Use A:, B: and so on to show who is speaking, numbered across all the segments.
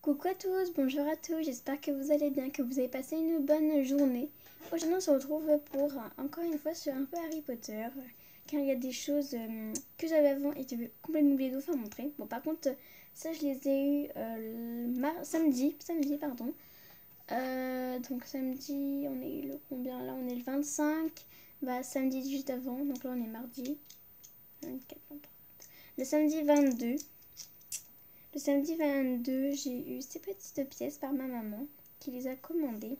A: Coucou à tous, bonjour à tous, j'espère que vous allez bien, que vous avez passé une bonne journée. Aujourd'hui on se retrouve pour encore une fois sur un peu Harry Potter, car il y a des choses que j'avais avant et que j'avais complètement oublié de vous faire montrer. Bon par contre ça je les ai eu samedi pardon. Donc samedi on est le combien là, on est le 25, bah samedi juste avant, donc là on est mardi 24, 23. Le samedi 22. Le samedi 22, j'ai eu ces petites pièces par ma maman qui les a commandées.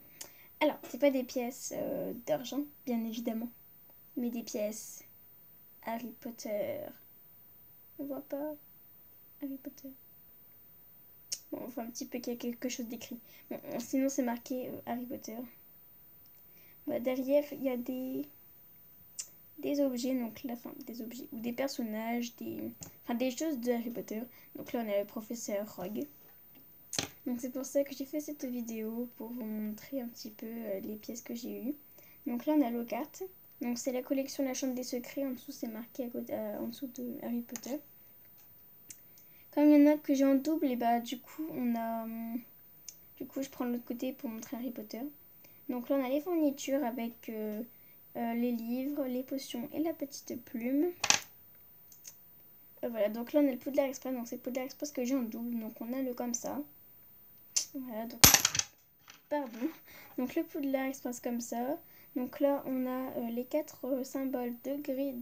A: Alors, c'est pas des pièces d'argent, bien évidemment, mais des pièces Harry Potter. On voit pas Harry Potter. Bon, on voit un petit peu qu'il y a quelque chose d'écrit. Bon, sinon, c'est marqué Harry Potter. Bah, derrière, il y a des objets, donc là, enfin, des objets ou des personnages, des choses de Harry Potter. Donc là, on a le professeur Rogue. Donc c'est pour ça que j'ai fait cette vidéo pour vous montrer un petit peu les pièces que j'ai eues. Donc là on a Lockhart. Donc c'est la collection La Chambre des Secrets. En dessous c'est marqué en dessous de Harry Potter. Comme il y en a que j'ai en double, et bah du coup on a... du coup je prends l'autre côté pour montrer Harry Potter. Donc là on a les fournitures avec les livres, les potions et la petite plume. Voilà, donc là on a le Poudlard Express. Donc c'est le Poudlard Express que j'ai en double. Donc on a le comme ça. Voilà, donc... Pardon. Donc le Poudlard Express comme ça. Donc là on a les 4 symboles de gris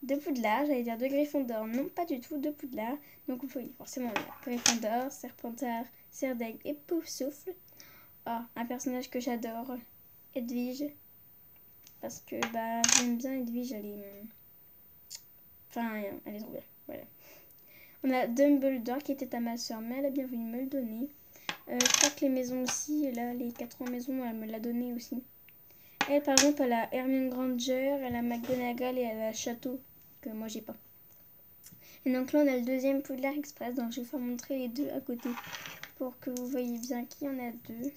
A: de Poudlard. J'allais dire de Gryffondor. Non, pas du tout, de Poudlard. Donc oui, forcément on a Gryffondor, Serpentard, Serdaigle et Poufsouffle. Ah, un personnage que j'adore, Edwige. Parce que bah j'aime bien Edwige, elle est... Enfin, elle est trop bien. Voilà. On a Dumbledore qui était à ma soeur, mais elle a bien voulu me le donner. Je crois que les maisons aussi, là, les 4 maisons, elle me l'a donné aussi. Elle, par exemple, elle a Hermione Granger, elle a McGonagall et elle a Château, que moi j'ai pas. Et donc là, on a le deuxième Poudlard Express, donc je vais vous faire montrer les deux à côté pour que vous voyez bien qu'il y en a deux.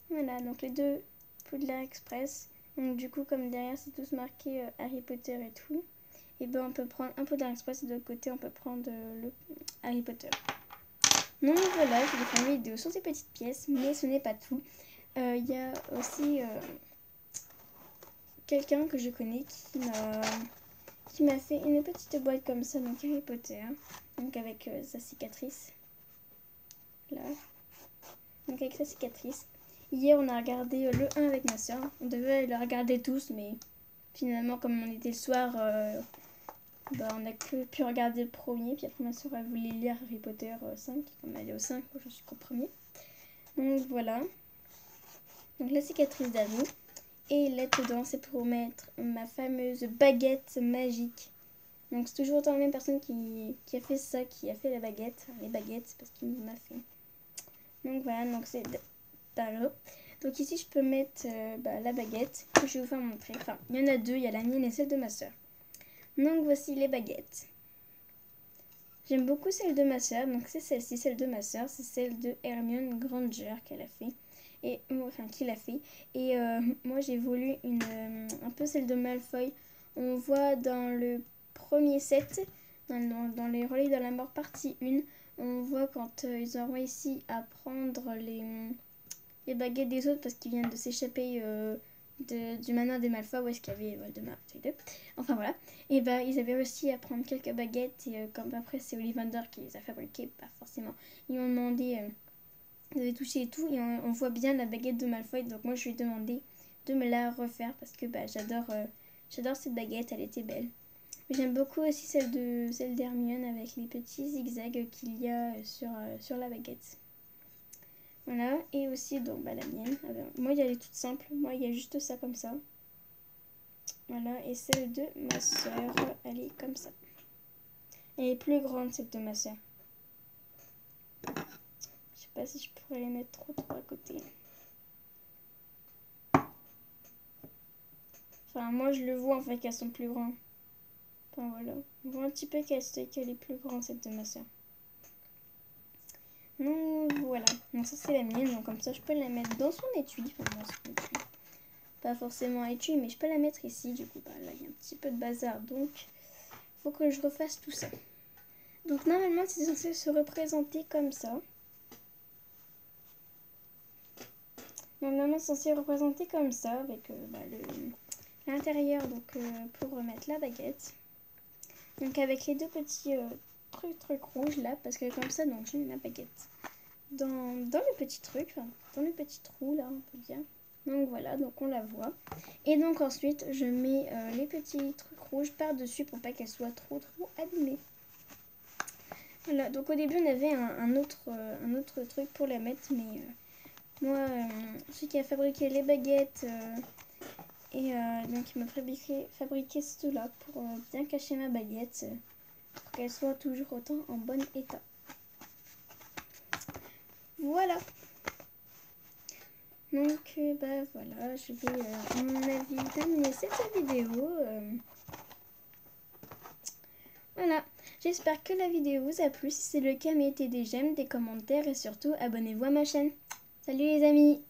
A: Voilà, donc les deux Poudlard Express. Donc du coup, comme derrière, c'est tous marqué Harry Potter et tout. Et ben on peut prendre un Poudlard Express et de l'autre côté, on peut prendre le Harry Potter. Donc voilà, je vais faire une vidéo sur ces petites pièces, mais ce n'est pas tout. Il y a aussi quelqu'un que je connais qui m'a fait une petite boîte comme ça, donc Harry Potter, donc avec sa cicatrice, là, donc avec sa cicatrice. Hier on a regardé le 1 avec ma soeur, on devait le regarder tous, mais finalement comme on était le soir, on a que pu regarder le premier, puis après ma soeur a voulu lire Harry Potter 5, comme elle est au 5, moi j'en suis qu'au premier. Donc voilà, donc la cicatrice d'Harry. Et là-dedans, c'est pour mettre ma fameuse baguette magique. Donc c'est toujours autant la même personne qui a fait ça, qui a fait la baguette. Les baguettes, c'est parce qu'il m'a fait. Donc voilà, donc c'est Taro. Donc ici, je peux mettre la baguette que je vais vous faire montrer. Enfin, il y en a deux, il y a la mienne et celle de ma soeur. Donc voici les baguettes. J'aime beaucoup celle de ma soeur, donc c'est celle-ci, celle de ma soeur. C'est celle de Hermione Granger qu'elle a fait. Et qu'il a fait. Et moi j'ai voulu un peu celle de Malfoy. On voit dans le premier set, dans les Relais de la Mort partie 1, on voit quand ils ont réussi à prendre les baguettes des autres parce qu'ils viennent de s'échapper du manoir des Malfoy où est-ce qu'il y avait Voldemort. Enfin voilà. Et bah ils avaient réussi à prendre quelques baguettes et comme après c'est Ollivander qui les a fabriquées, pas forcément. Ils ont demandé... Vous avez touché et tout et on voit bien la baguette de Malfoy, donc moi je lui ai demandé de me la refaire parce que j'adore cette baguette, elle était belle. Mais j'aime beaucoup aussi celle d'Hermione avec les petits zigzags qu'il y a sur la baguette. Voilà, et aussi donc la mienne. Alors, moi elle est toute simple, moi il y a juste ça comme ça. Voilà, et celle de ma soeur, elle est comme ça. Elle est plus grande celle de ma soeur. Je sais pas si je pourrais les mettre trop à côté. Enfin, moi je le vois en fait qu'elles sont plus grandes. Enfin voilà, on voit un petit peu qu'elle est plus grande cette de ma soeur. Donc voilà, donc ça c'est la mienne, donc comme ça je peux la mettre dans son étui. Enfin, dans son étui. Pas forcément étui, mais je peux la mettre ici. Du coup, là il y a un petit peu de bazar, donc faut que je refasse tout ça. Donc normalement c'est censé se représenter comme ça. Normalement c'est censé représenter comme ça avec l'intérieur pour remettre la baguette. Donc avec les deux petits trucs rouges là, parce que comme ça donc je mets ma baguette dans le petit truc, enfin, dans le petit trou là on peut dire. Donc voilà, donc on la voit. Et donc ensuite je mets les petits trucs rouges par dessus pour pas qu'elle soit trop abîmée. Voilà, donc au début on avait un autre truc pour la mettre, mais moi, celui qui a fabriqué les baguettes donc il m'a fabriqué cela pour bien cacher ma baguette, pour qu'elle soit toujours autant en bon état. Voilà. Donc voilà, je vais à mon avis terminer cette vidéo. Voilà, j'espère que la vidéo vous a plu. Si c'est le cas, mettez des j'aime, des commentaires et surtout abonnez-vous à ma chaîne. Salut les amis!